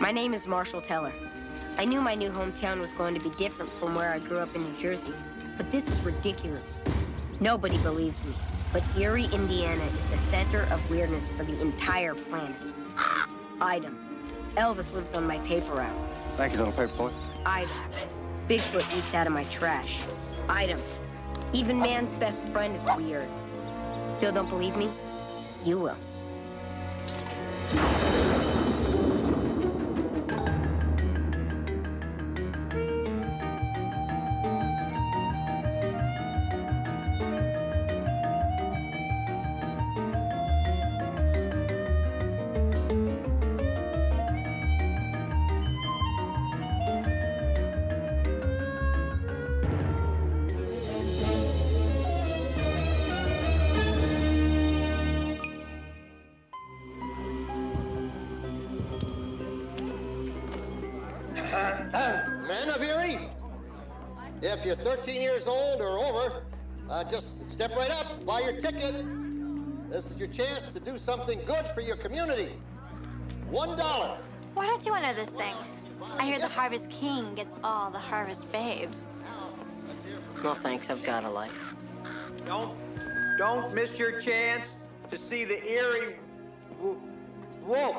My name is Marshall Teller. I knew my new hometown was going to be different from where I grew up in New Jersey, but this is ridiculous. Nobody believes me, but Eerie, Indiana is the center of weirdness for the entire planet. Item. Elvis lives on my paper route. Thank you, little paper boy. Item. Bigfoot eats out of my trash. Item. Even man's best friend is weird. Still don't believe me? You will. Men of Eerie, if you're 13 years old or over, just step right up, buy your ticket. This is your chance to do something good for your community. $1. Why don't you enter this thing? I hear the Harvest King gets all the harvest babes. No thanks, I've got a life. Don't miss your chance to see the Eerie wolf.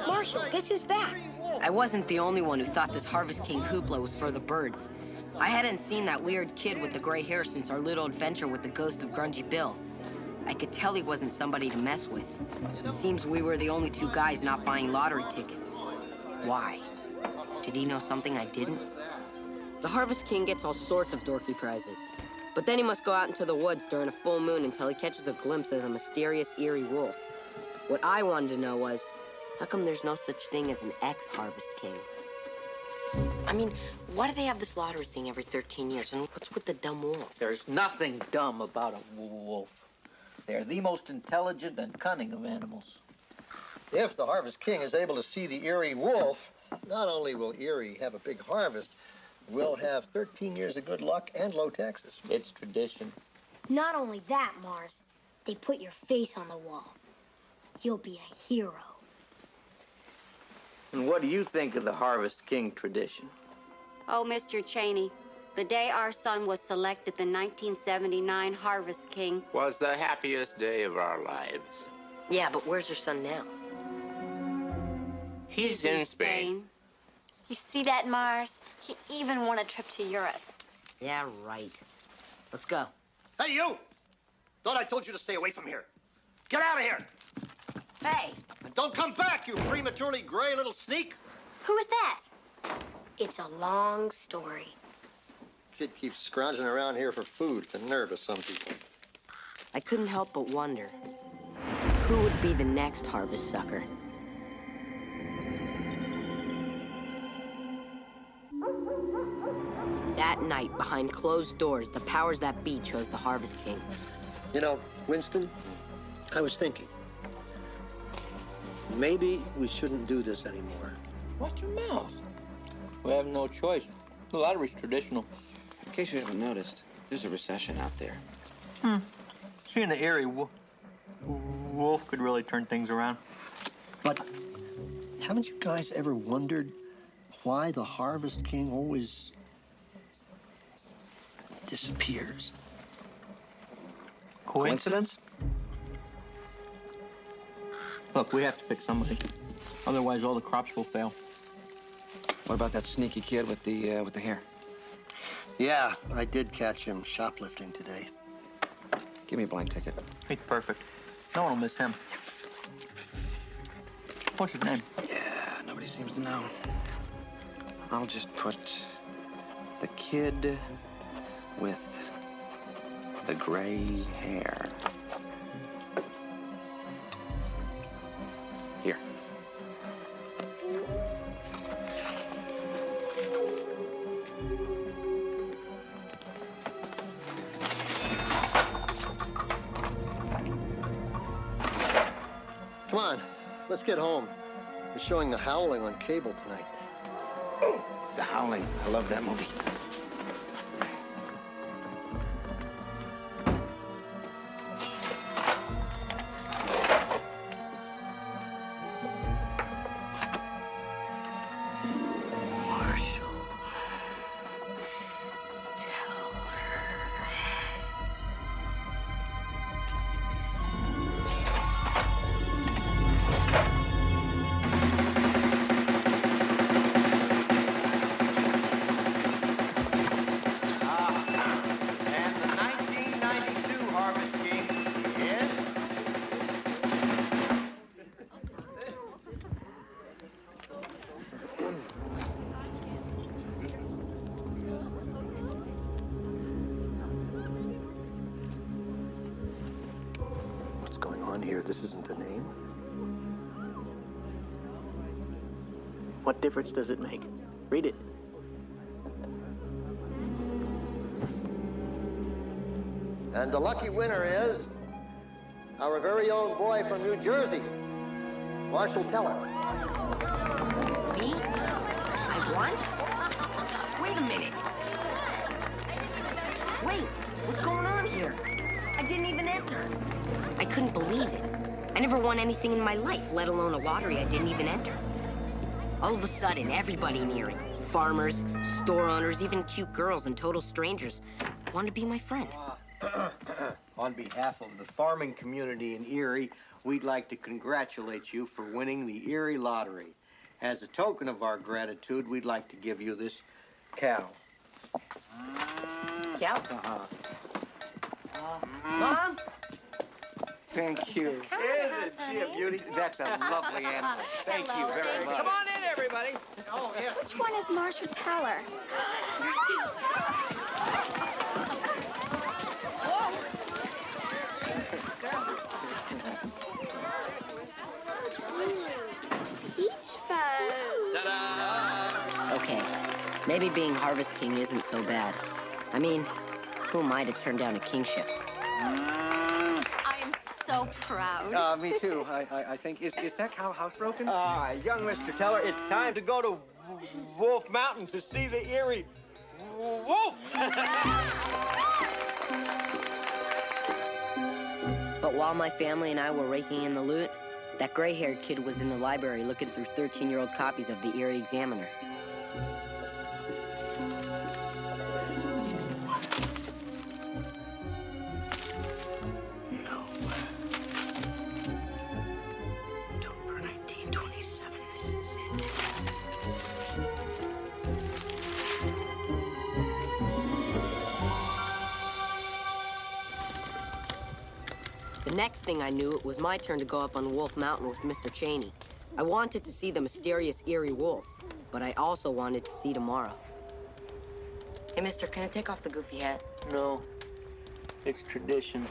Marshall, guess who's back? I wasn't the only one who thought this Harvest King hoopla was for the birds. I hadn't seen that weird kid with the gray hair since our little adventure with the ghost of Grungy Bill. I could tell he wasn't somebody to mess with. It seems we were the only two guys not buying lottery tickets. Why? Did he know something I didn't? The Harvest King gets all sorts of dorky prizes. But then he must go out into the woods during a full moon until he catches a glimpse of the mysterious Eerie wolf. What I wanted to know was, how come there's no such thing as an ex-Harvest King? I mean, why do they have this lottery thing every 13 years? And what's with the dumb wolf? There's nothing dumb about a wolf. They're the most intelligent and cunning of animals. If the Harvest King is able to see the Eerie wolf, not only will Eerie have a big harvest, we'll have 13 years of good luck and low taxes. It's tradition. Not only that, Mars, they put your face on the wall. You'll be a hero. And what do you think of the Harvest King tradition? Oh, Mr. Chaney, the day our son was selected the 1979 Harvest King was the happiest day of our lives. Yeah, but where's your son now? He's in Spain. You see that, Mars? He even won a trip to Europe. Yeah, right. Let's go. Hey, you! Thought I told you to stay away from here. Get out of here! Hey! And don't come back, you prematurely gray little sneak! Who is that? It's a long story. Kid keeps scrounging around here for food. It's a nerve to some people. I couldn't help but wonder, who would be the next harvest sucker? That night, behind closed doors, the powers that be chose the Harvest King. You know, Winston, I was thinking, maybe we shouldn't do this anymore. Watch your mouth. We have no choice. The lottery's traditional. In case you haven't noticed, there's a recession out there. Seeing the Eerie wolf could really turn things around. But haven't you guys ever wondered why the Harvest King always disappears? Coincidence? Look, we have to pick somebody. Otherwise, all the crops will fail. What about that sneaky kid with the hair? Yeah, I did catch him shoplifting today. Give me a blank ticket. He's perfect. No one will miss him. What's his name? Yeah, nobody seems to know. I'll just put the kid with the gray hair. Here. Come on, let's get home. They're showing The Howling on cable tonight. The Howling. I love that movie. on here, this isn't the name? What difference does it make? Read it. And the lucky winner is our very own boy from New Jersey, Marshall Teller. Me? I won? Wait a minute. Wait, what's going on here? I didn't even enter. I couldn't believe it. I never won anything in my life, let alone a lottery I didn't even enter. All of a sudden, everybody in Eerie, farmers, store owners, even cute girls and total strangers, wanted to be my friend. On behalf of the farming community in Eerie, we'd like to congratulate you for winning the Eerie lottery. As a token of our gratitude, we'd like to give you this cow. Cow? Uh-huh. Mom? Thank you. Isn't she a beauty? That's a lovely animal. Thank you very much. Come on in, everybody. Oh, yeah. Which one is Marshall Teller? Beach buzz. Okay, maybe being Harvest King isn't so bad. I mean, who am I to turn down a kingship? I am so proud. Me too. I think, is that cow housebroken? Young Mr. Teller, it's time to go to Wolf Mountain to see the Eerie wolf. But while my family and I were raking in the loot, that gray-haired kid was in the library looking through 13-year-old copies of the Eerie Examiner. No. October 1927, this is it. The next thing I knew, it was my turn to go up on Wolf Mountain with Mr. Chaney. I wanted to see the mysterious Eerie wolf, but I also wanted to see tomorrow. Hey, mister, can I take off the goofy hat? No, it's tradition.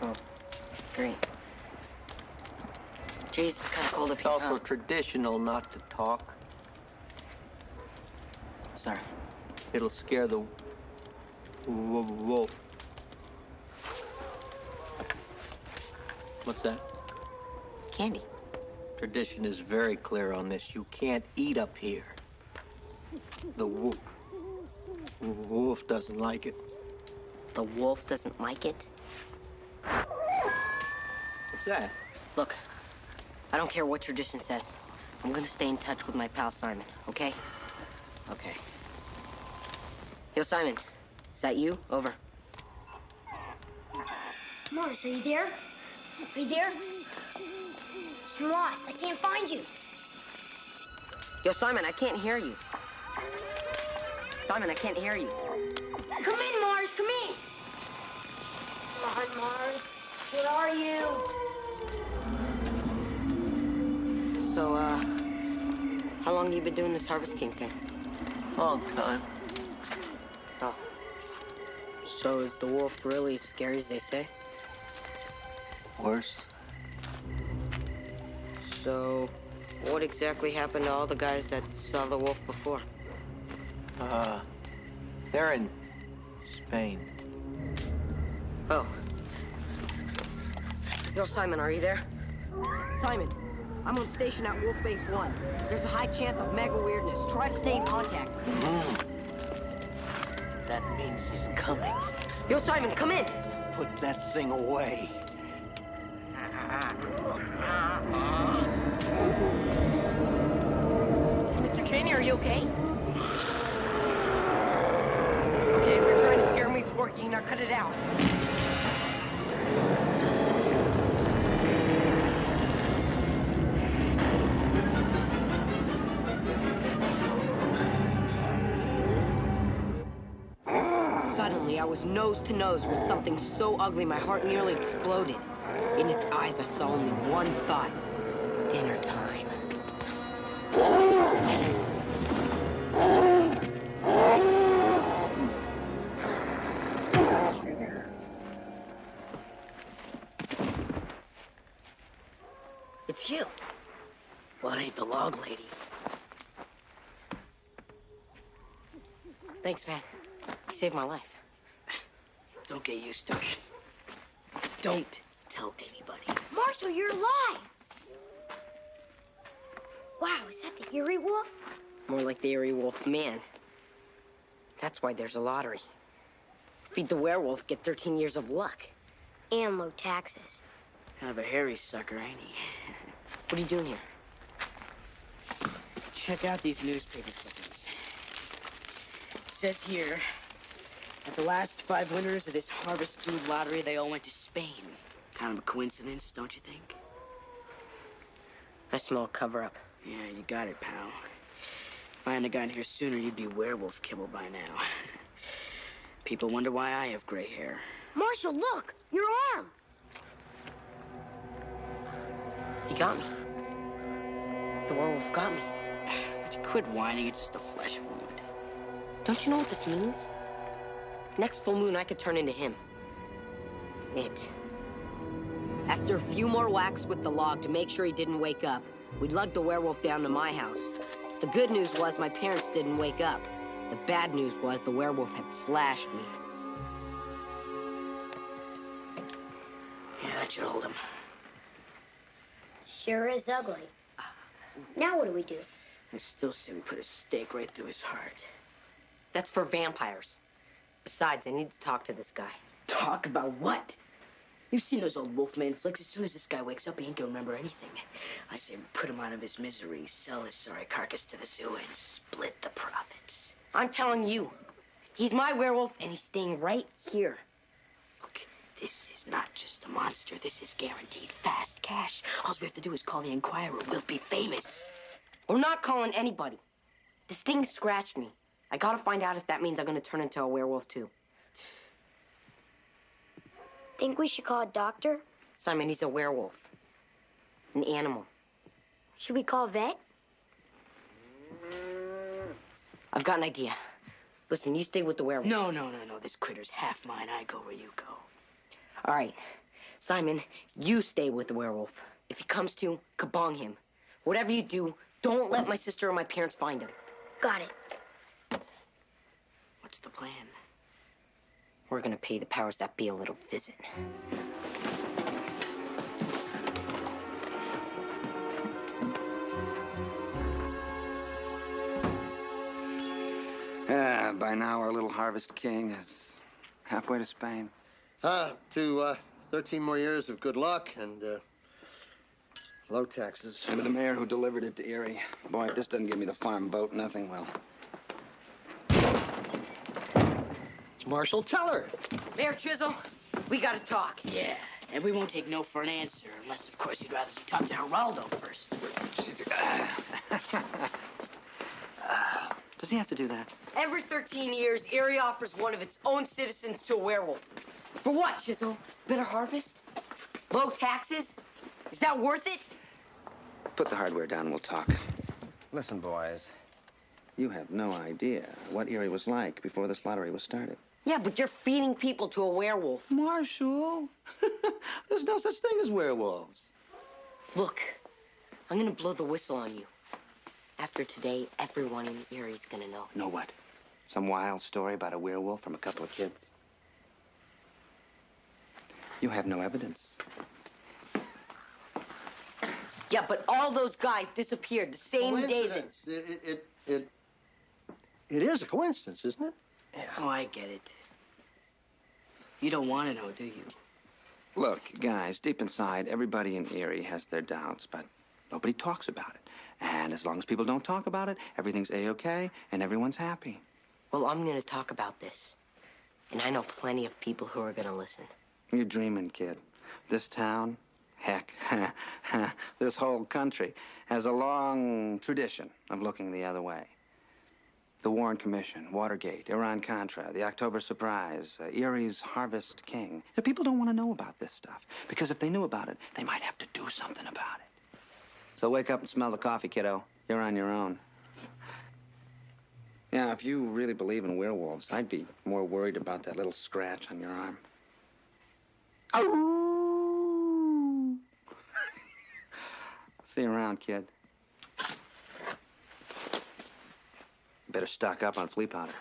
Oh, great. Jeez, it's kind of cold up It's here. also traditional not to talk. Sorry. It'll scare the wolf. What's that? Candy. Tradition is very clear on this. You can't eat up here. The wolf doesn't like it. The wolf doesn't like it? What's that? Look, I don't care what tradition says. I'm gonna stay in touch with my pal Simon, okay? Okay. Yo, Simon, is that you? Over. Morris, are you there? Are you there? I'm lost. I can't find you. Yo, Simon, I can't hear you. Simon, I can't hear you. Come in, Mars. Come in. Come on, Mars. Where are you? So, how long have you been doing this Harvest King thing? Long time. Oh. So is the wolf really as scary as they say? Worse. So, what exactly happened to all the guys that saw the wolf before? They're in Spain. Oh. Yo, Simon, are you there? Simon, I'm on station at Wolf Base 1. There's a high chance of mega weirdness. Try to stay in contact. That means he's coming. Yo, Simon, come in. Put that thing away. Mr. Chaney, are you okay? Okay, we're trying to scare me. It's working. Now cut it out. Suddenly, I was nose to nose with something so ugly my heart nearly exploded. In its eyes, I saw only one thought. Dinner time. It's you. Well, it ain't the log lady. Thanks, man. You saved my life. Don't get used to it. Don't tell anybody. Marshall, you're alive! Wow, is that the Eerie wolf? More like the Eerie wolf man. That's why there's a lottery. Feed the werewolf, get 13 years of luck. And low taxes. Kind of a hairy sucker, ain't he? What are you doing here? Check out these newspaper clippings. It says here that the last 5 winners of this Harvest Food Lottery, they all went to Spain. Kind of a coincidence, don't you think? I smell a cover-up. Yeah, you got it, pal. If I hadn't gotten here sooner, you'd be werewolf kibble by now. People wonder why I have gray hair. Marshall, look! Your arm! He got me. The werewolf got me. Would you quit whining? It's just a flesh wound. Don't you know what this means? Next full moon, I could turn into him. It. After a few more whacks with the log to make sure he didn't wake up, we lugged the werewolf down to my house. The good news was my parents didn't wake up. The bad news was the werewolf had slashed me. Yeah, that should hold him. Sure is ugly. Now what do we do? I still say we put a stake right through his heart. That's for vampires. Besides, I need to talk to this guy. Talk about what? You've seen those old Wolfman flicks. As soon as this guy wakes up, he ain't gonna remember anything. I say we put him out of his misery, sell his sorry carcass to the zoo, and split the profits. I'm telling you, he's my werewolf, and he's staying right here. Look, this is not just a monster. This is guaranteed fast cash. All we have to do is call the Enquirer. We'll be famous. We're not calling anybody. This thing scratched me. I gotta find out if that means I'm gonna turn into a werewolf, too. Think we should call a doctor? Simon, he's a werewolf. An animal. Should we call a vet? I've got an idea. Listen, you stay with the werewolf. No. This critter's half mine. I go where you go. All right. Simon, you stay with the werewolf. If he comes to, kabong him. Whatever you do, don't let my sister or my parents find him. Got it. What's the plan? We're gonna pay the powers that be a little visit. By now, our little Harvest King is halfway to Spain. To 13 more years of good luck and low taxes. And to the mayor who delivered it to Eerie. Boy, if this doesn't give me the farm vote, nothing will. It's Marshall. Tell her. Mayor Chisel, we gotta talk. Yeah, and we won't take no for an answer, unless, of course, you'd rather we talk to Geraldo first. Does he have to do that? Every 13 years, Eerie offers one of its own citizens to a werewolf. For what, Chisel? Better harvest? Low taxes? Is that worth it? Put the hardware down and we'll talk. Listen, boys. You have no idea what Eerie was like before this lottery was started. Yeah, but you're feeding people to a werewolf. Marshall, there's no such thing as werewolves. Look, I'm gonna blow the whistle on you. After today, everyone in Eerie's gonna know. Know what? Some wild story about a werewolf from a couple of kids? You have no evidence. Yeah, but all those guys disappeared the same day that... It is a coincidence, isn't it? Yeah. Oh, I get it. You don't want to know, do you? Look, guys, deep inside, everybody in Eerie has their doubts, but nobody talks about it. And as long as people don't talk about it, everything's A-okay, and everyone's happy. Well, I'm gonna talk about this. And I know plenty of people who are gonna listen. You're dreaming, kid. This town, heck, this whole country has a long tradition of looking the other way. The Warren Commission, Watergate, Iran-Contra, the October Surprise, Eerie's Harvest King. The people don't want to know about this stuff, because if they knew about it, they might have to do something about it. So wake up and smell the coffee, kiddo. You're on your own. Yeah, if you really believe in werewolves, I'd be more worried about that little scratch on your arm. Oh! See you around, kid. Better stock up on flea powder.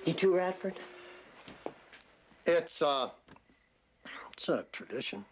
You too, Radford? It's a tradition.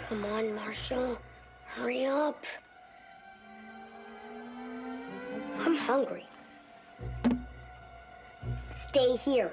Come on, Marshall. Hurry up. I'm hungry. Stay here.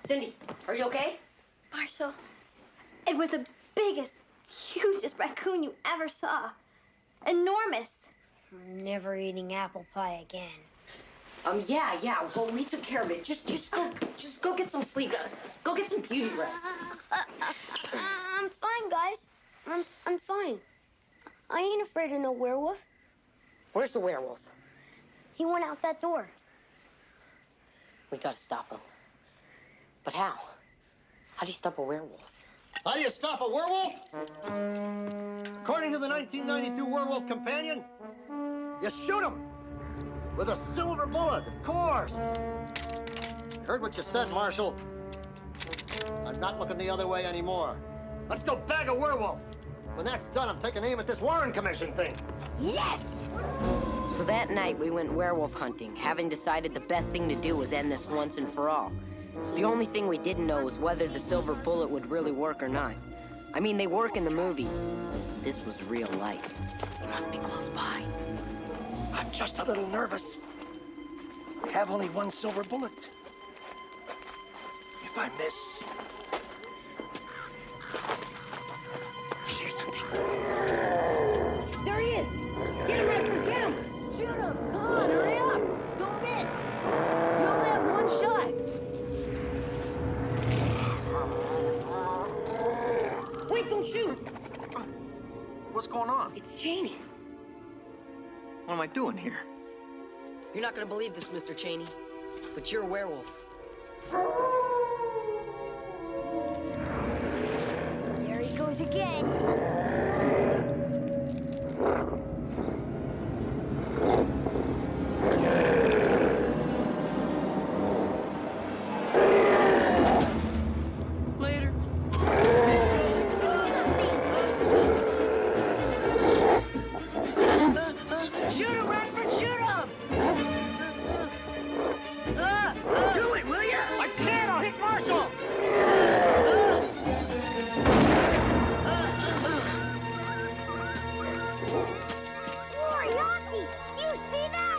Cindy, are you okay? Marshall, it was the biggest, hugest raccoon you ever saw. Enormous. I'm never eating apple pie again. Yeah. Well, we took care of it. Just go get some sleep. Go get some beauty rest. I'm fine, guys. I'm fine. I ain't afraid of no werewolf. Where's the werewolf? He went out that door. We gotta stop him. But how? How do you stop a werewolf? How do you stop a werewolf? According to the 1992 Werewolf Companion, you shoot him with a silver bullet, of course. Heard what you said, Marshal. I'm not looking the other way anymore. Let's go bag a werewolf. When that's done, I'm taking aim at this Warren Commission thing. Yes! So that night, we went werewolf hunting, having decided the best thing to do was end this once and for all. The only thing we didn't know was whether the silver bullet would really work or not. I mean, they work in the movies. This was real life. He must be close by. I'm just a little nervous. I have only one silver bullet. If I miss... I hear something. There he is! Get him, Radford, get him! Shoot him! Come on, hurry up! Don't miss! You only have one shot! Wait, don't shoot! What's going on? It's Chaney. What am I doing here? You're not gonna believe this, Mr. Chaney, but you're a werewolf. There he goes again. Later. Shoot him, Radford, shoot him! Do it, will ya? I can't! I'll hit Marshall! Roy, Yossi, do you see that?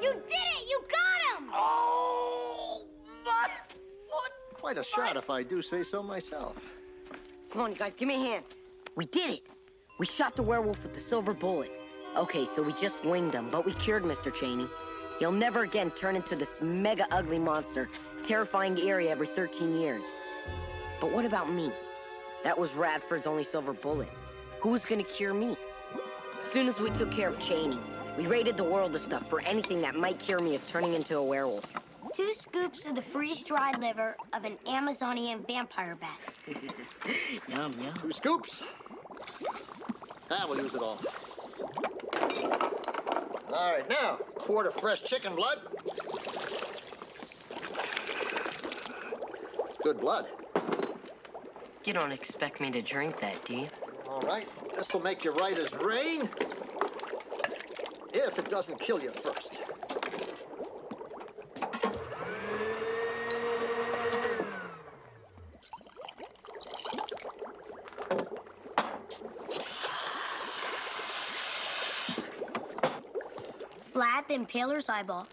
You did it! You got him! Oh, but what? Quite a shot, if I do say so myself. Come on, guys, give me a hand. We did it. We shot the werewolf with the silver bullet. Okay, so we just winged him, but we cured Mr. Chaney. He'll never again turn into this mega ugly monster, terrifying Eerie every 13 years. But what about me? That was Radford's only silver bullet. Who was gonna cure me? As soon as we took care of Chaney, we raided the world of stuff for anything that might cure me of turning into a werewolf. 2 scoops of the freeze-dried liver of an Amazonian vampire bat. Yum, yum. 2 scoops. We'll use it all. All right, now, quart of fresh chicken blood. It's good blood. You don't expect me to drink that, do you? All right, this will make you right as rain. If it doesn't kill you first. Vlad the Impaler's eyeball.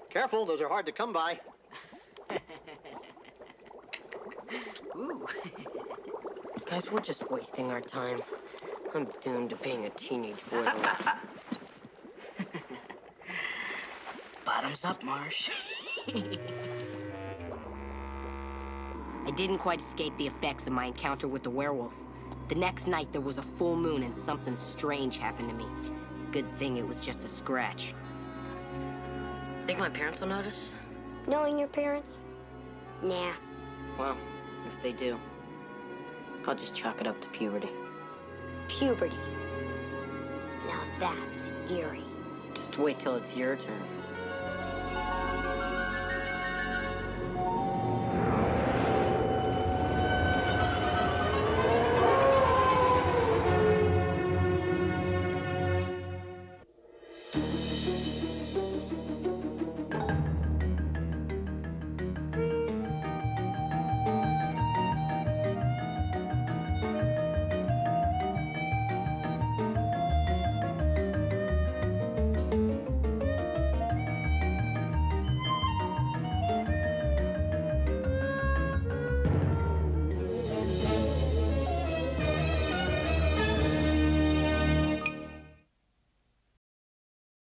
Careful, those are hard to come by. Ooh. Guys, we're just wasting our time. I'm doomed to being a teenage boy. Bottoms up, Marsh. I didn't quite escape the effects of my encounter with the werewolf. The next night, there was a full moon and something strange happened to me. Good thing it was just a scratch. Think my parents will notice? Knowing your parents? Nah. Well, if they do, I'll just chalk it up to puberty. Puberty. Now that's eerie. Just wait till it's your turn.